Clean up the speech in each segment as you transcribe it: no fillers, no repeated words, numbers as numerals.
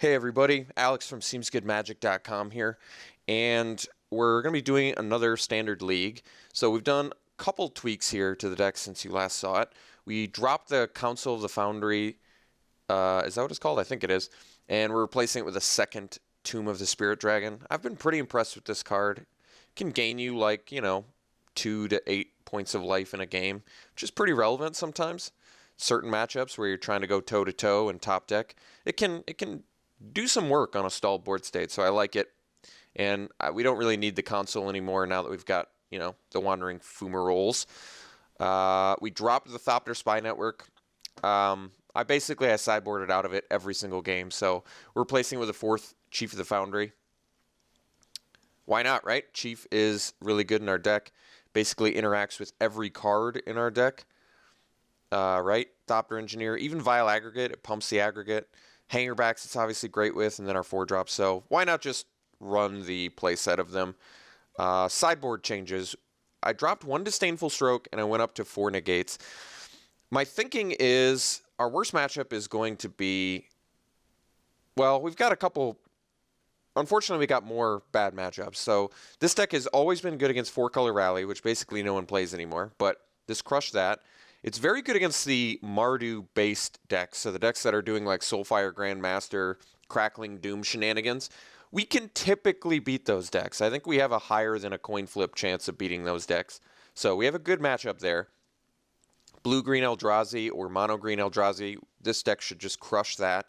Hey everybody, Alex from SeemsGoodMagic.com here, and we're going to be doing another standard league. So we've done a couple tweaks here to the deck since you last saw it. We dropped the Council of the Foundry, is that what it's called? I think it is. And we're replacing it with a second Tomb of the Spirit Dragon. I've been pretty impressed with this card. It can gain you 2 to 8 points of life in a game, which is pretty relevant sometimes. Certain matchups where you're trying to go toe-to-toe and top deck, it can do some work on a stalled board state, so I like it. And we don't really need the console anymore now that we've got, the Wandering Fumaroles. We dropped the Thopter Spy Network. I sideboarded out of it every single game, so we're replacing it with a fourth Chief of the Foundry. Why not, right? Chief is really good in our deck. Basically interacts with every card in our deck. Right? Thopter Engineer, even Vile Aggregate, it pumps the aggregate. Hangerbacks, it's obviously great with, and then our 4-drops. So why not just run the play set of them? Sideboard changes. I dropped 1 Disdainful Stroke, and I went up to 4 Negates. My thinking is our worst matchup is going to be... Well, we've got a couple... Unfortunately, we got more bad matchups. So this deck has always been good against 4-color Rally, which basically no one plays anymore. But this crushed that. It's very good against the Mardu-based decks, so the decks that are doing like Soulfire Grandmaster, Crackling Doom shenanigans. We can typically beat those decks. I think we have a higher than a coin flip chance of beating those decks. So we have a good matchup there. Blue-Green Eldrazi or Mono-Green Eldrazi, this deck should just crush that.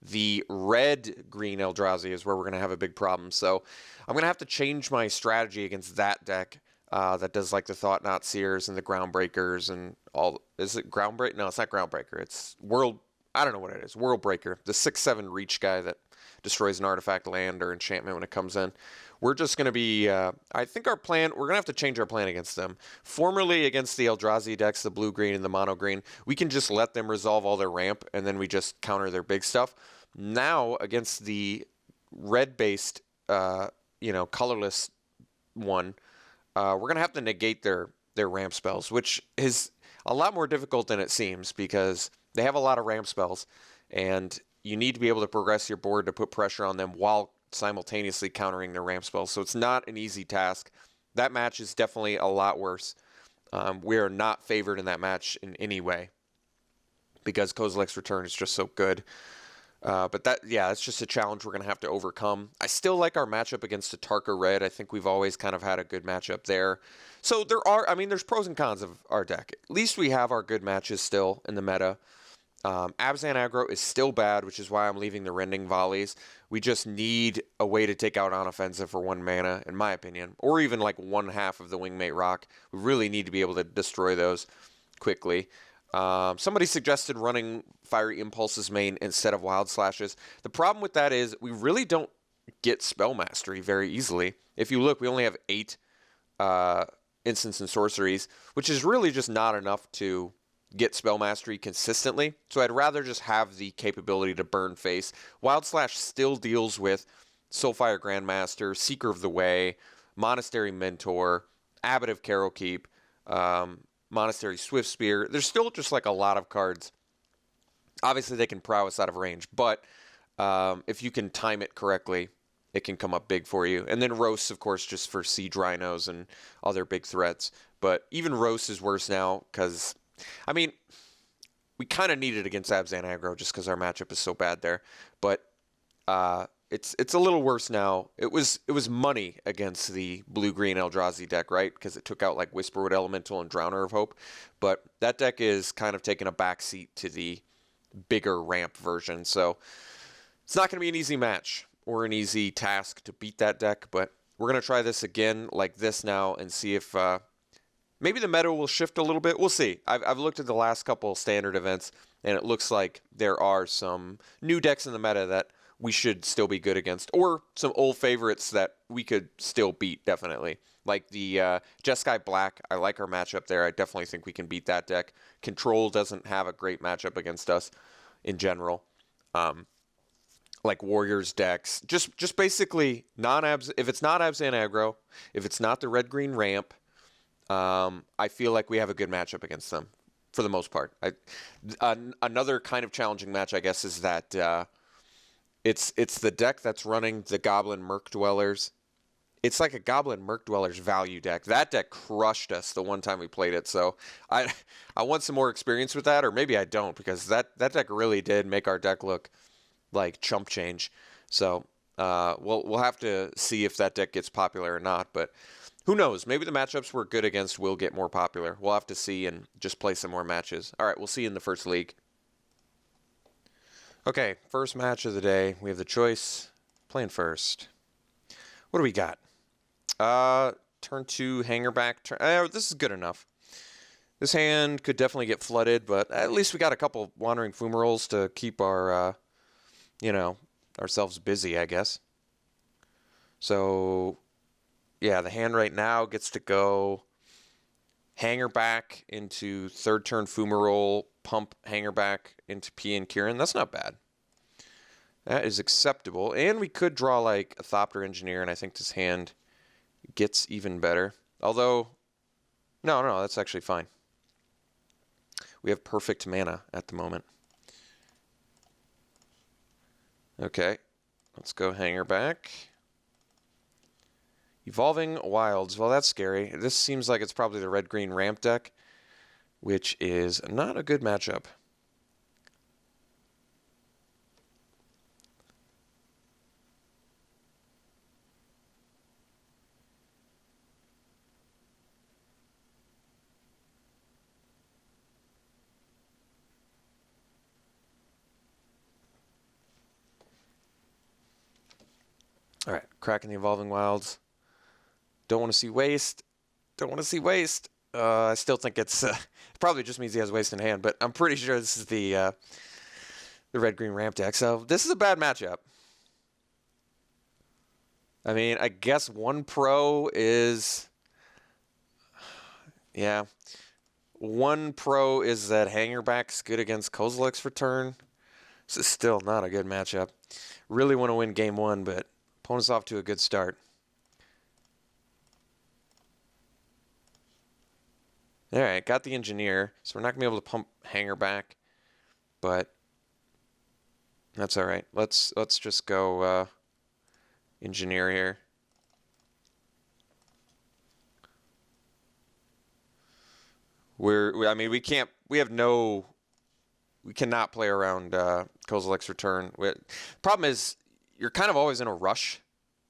The Red-Green Eldrazi is where we're going to have a big problem. So I'm going to have to change my strategy against that deck. That does like the Thought Knot Seers and the Groundbreakers and all. Is it Groundbreaker? No, it's not Groundbreaker. It's World. I don't know what it is. Worldbreaker, the 6/7 reach guy that destroys an artifact, land, or enchantment when it comes in. We're just going to be. I think our plan. We're going to have to change our plan against them. Formerly against the Eldrazi decks, the blue green and the mono green, we can just let them resolve all their ramp and then we just counter their big stuff. Now against the red based, colorless one. We're going to have to negate their ramp spells, which is a lot more difficult than it seems because they have a lot of ramp spells, and you need to be able to progress your board to put pressure on them while simultaneously countering their ramp spells. So it's not an easy task. That match is definitely a lot worse. We are not favored in that match in any way because Kozilek's Return is just so good. But that's just a challenge we're going to have to overcome. I still like our matchup against a Tarka Red. I think we've always kind of had a good matchup there. So there's pros and cons of our deck. At least we have our good matches still in the meta. Abzan aggro is still bad, which is why I'm leaving the Rending Volleys. We just need a way to take out on offensive for 1 mana, in my opinion. Or even like 1/2 of the Wingmate Rock. We really need to be able to destroy those quickly. Somebody suggested running Fiery Impulses main instead of Wild Slashes. The problem with that is we really don't get Spell Mastery very easily. If you look, we only have 8 instants and sorceries, which is really just not enough to get Spell Mastery consistently. So I'd rather just have the capability to burn face. Wild Slash still deals with Soulfire Grandmaster, Seeker of the Way, Monastery Mentor, Abbot of Carrowkeep, Monastery Swift Spear. There's still just like a lot of cards. Obviously, they can prowess out of range, but if you can time it correctly, it can come up big for you. And then Roast, of course, just for Siege Rhinos and other big threats. But even Roast is worse now because, we kind of need it against Abzan aggro just because our matchup is so bad there. But it's a little worse now. It was money against the blue-green Eldrazi deck, right? Because it took out like Whisperwood Elemental and Drowner of Hope. But that deck is kind of taking a backseat to the bigger ramp version. So it's not going to be an easy match or an easy task to beat that deck. But we're going to try this again like this now and see if maybe the meta will shift a little bit. We'll see. I've looked at the last couple standard events, and it looks like there are some new decks in the meta that we should still be good against, or some old favorites that we could still beat, definitely. Like the Jeskai Black, I like our matchup there. I definitely think we can beat that deck. Control doesn't have a great matchup against us in general. Like Warriors decks, just basically non-abs. If it's not Abzan aggro, if it's not the red-green ramp, I feel like we have a good matchup against them for the most part. Another kind of challenging match, I guess, is that It's the deck that's running the Goblin Merc Dwellers. It's like a Goblin Merc Dwellers value deck. That deck crushed us the one time we played it. So I I want some more experience with that, or maybe I don't, because that deck really did make our deck look like chump change. So we'll have to see if that deck gets popular or not. But who knows? Maybe the matchups we're good against will get more popular. We'll have to see and just play some more matches. All right, we'll see you in the first league. Okay, first match of the day. We have the choice. Playing first. What do we got? Turn 2, hanger back. This is good enough. This hand could definitely get flooded, but at least we got a couple Wandering Fumaroles to keep our, ourselves busy, I guess. So, yeah, the hand right now gets to go hanger back into third turn Fumarole, pump hanger back into P and Kieran. That's not bad. That is acceptable. And we could draw like a Thopter Engineer, and I think this hand gets even better. Although, no, that's actually fine. We have perfect mana at the moment. Okay, let's go hanger back. Evolving Wilds. Well, that's scary. This seems like it's probably the red-green ramp deck, which is not a good matchup. All right, cracking the Evolving Wilds. Don't want to see waste. Don't want to see waste. I still think it's probably just means he has waste in hand, but I'm pretty sure this is the red-green ramp deck. So this is a bad matchup. I mean, I guess one pro is, yeah, one pro is that Hangerback's good against Kozilek's return. This is still not a good matchup. Really want to win game one, but opponent's off to a good start. All right, got the engineer, so we're not gonna be able to pump hanger back, but that's all right. Let's just go engineer here. I mean, we cannot play around Kozilek's return. Problem is, you're kind of always in a rush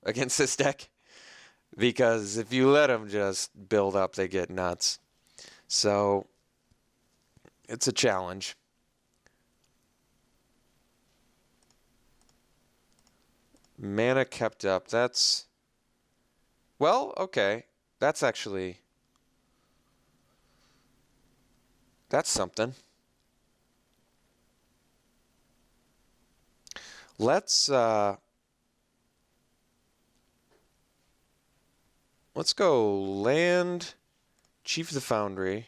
against this deck, because if you let them just build up, they get nuts. So it's a challenge. Mana kept up. That's, well, okay. That's actually, that's something. Let's go land Chief of the Foundry.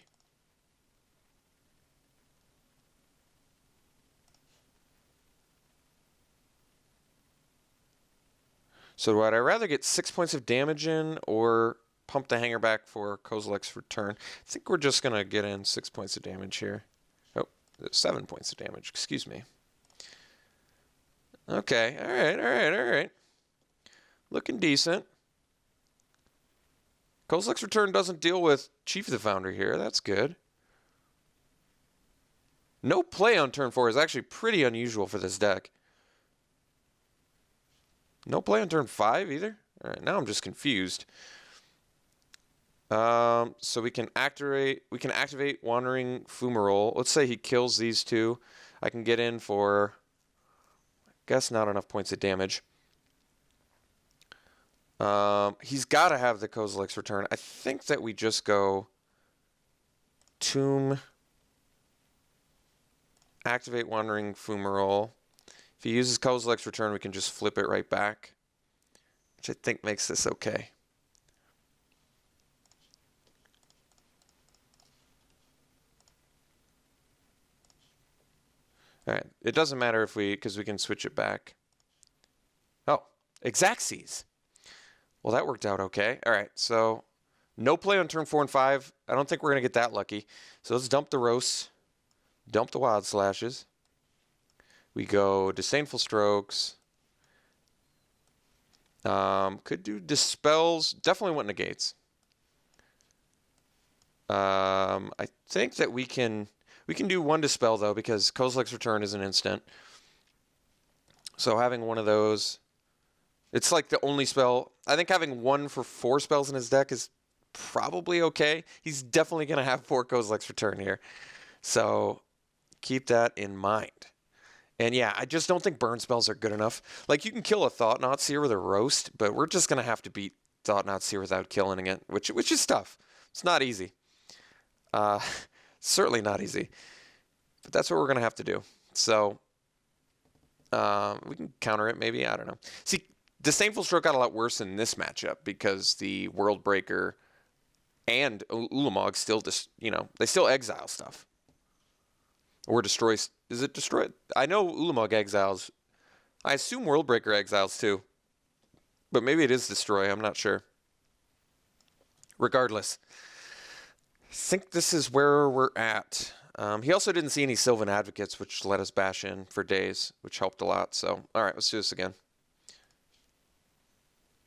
So would I rather get 6 points of damage in or pump the hanger back for Kozilek's return? I think we're just going to get in 6 points of damage here. Oh, 7 points of damage, excuse me. Okay, all right. Looking decent. Kozilek's return doesn't deal with Chief of the Foundry here. That's good. No play on turn 4 is actually pretty unusual for this deck. No play on turn 5 either? All right, now I'm just confused. So we can activate Wandering Fumarole. Let's say he kills these two. I can get in for, I guess, not enough points of damage. He's got to have the Kozilek's return. I think that we just go Tomb, activate Wandering Fumarole. If he uses Kozilek's return, we can just flip it right back, which I think makes this okay. All right, it doesn't matter if because we can switch it back. Oh, Exacxes. Well, that worked out okay. All right, so no play on turn 4 and 5. I don't think we're going to get that lucky. So let's dump the Roast, dump the Wild Slashes. We go Disdainful Strokes, Could do dispels. Definitely want negates. I think that we can do one dispel though because Kozilek's Return is an instant. So having one of those, it's like the only spell. I think having one for 4 spells in his deck is probably okay. He's definitely gonna have 4 Kozilek's Return here, so keep that in mind. And yeah, I just don't think burn spells are good enough. Like you can kill a Thought-Knot Seer with a roast, but we're just gonna have to beat Thought-Knot Seer without killing it, which is tough. It's not easy. Uh, certainly not easy. But that's what we're gonna have to do. So we can counter it maybe. I don't know. See, Disdainful Stroke got a lot worse in this matchup because the World Breaker and Ulamog still they still exile stuff. Or destroys. Is it destroyed? I know Ulamog exiles. I assume Worldbreaker exiles too. But maybe it is destroy. I'm not sure. Regardless, I think this is where we're at. He also didn't see any Sylvan Advocates, which let us bash in for days, which helped a lot. So, all right, let's do this again.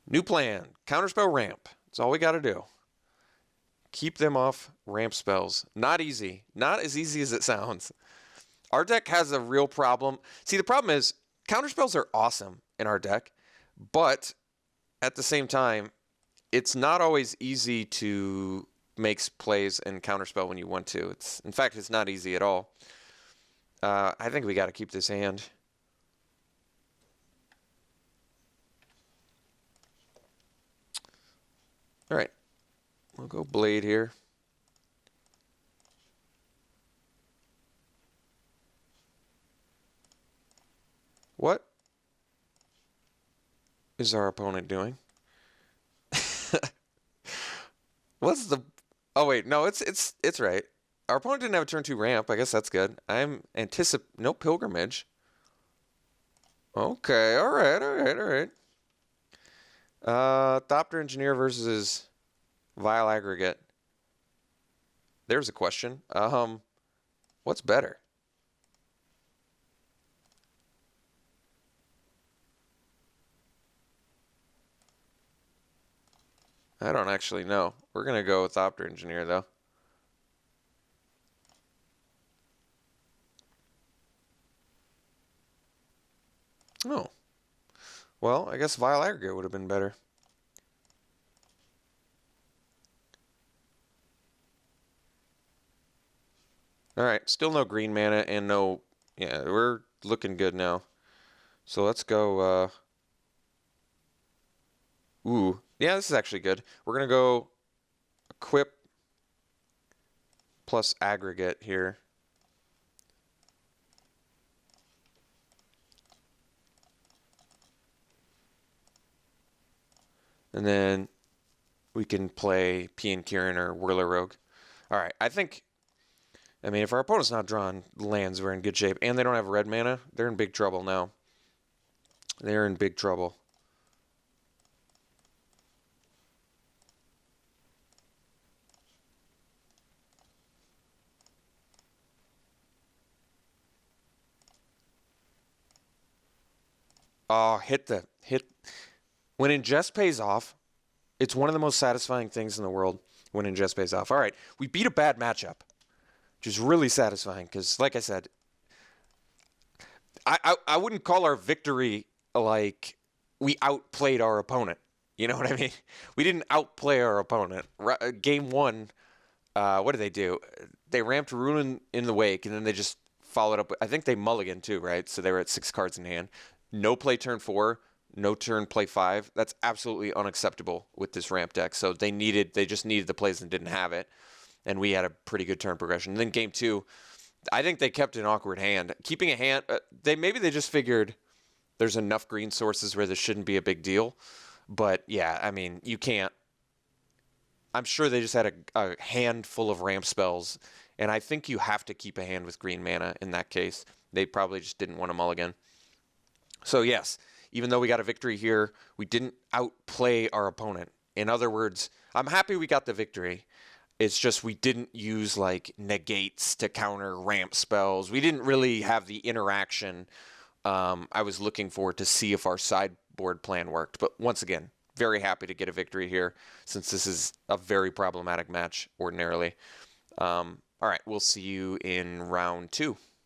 New plan. Counterspell ramp. That's all we got to do. Keep them off ramp spells. Not easy. Not as easy as it sounds. Our deck has a real problem. See, the problem is counterspells are awesome in our deck, but at the same time, it's not always easy to make plays and counterspell when you want to. In fact, it's not easy at all. I think we got to keep this hand. All right, we'll go Blade here. What is our opponent doing? What's the? Oh wait, no, it's right. Our opponent didn't have a turn 2 ramp. I guess that's good. I'm no pilgrimage. Okay, all right. Thopter Engineer versus Vile Aggregate. There's a question. What's better? I don't actually know. We're going to go with Thopter Engineer, though. Oh. Well, I guess Vile Aggregate would have been better. Alright, still no green mana and no... Yeah, we're looking good now. So let's go... Ooh. Yeah, this is actually good. We're going to go Equip plus Aggregate here. And then we can play Pian Kirin or Whirler Rogue. Alright, I mean, if our opponent's not drawing lands, we're in good shape. And they don't have red mana, they're in big trouble now. They're in big trouble. Oh, hit. When ingest pays off, it's one of the most satisfying things in the world when ingest pays off. All right, we beat a bad matchup, which is really satisfying because, like I said, I wouldn't call our victory like we outplayed our opponent. You know what I mean? We didn't outplay our opponent. Game 1, what did they do? They ramped Ruin in the Wake, and then they just followed up. I think they mulliganed too, right? So they were at 6 cards in hand. No play turn 4, no turn play 5. That's absolutely unacceptable with this ramp deck. So they just needed the plays and didn't have it. And we had a pretty good turn progression. And then game 2, I think they kept an awkward hand. Keeping a hand, maybe they just figured there's enough green sources where this shouldn't be a big deal. But yeah, I mean, you can't. I'm sure they just had a handful of ramp spells. And I think you have to keep a hand with green mana in that case. They probably just didn't want to mulligan. So yes, even though we got a victory here, we didn't outplay our opponent. In other words, I'm happy we got the victory. It's just we didn't use like negates to counter ramp spells. We didn't really have the interaction I was looking for to see if our board plan worked. But once again, very happy to get a victory here since this is a very problematic match ordinarily. All right, we'll see you in round 2.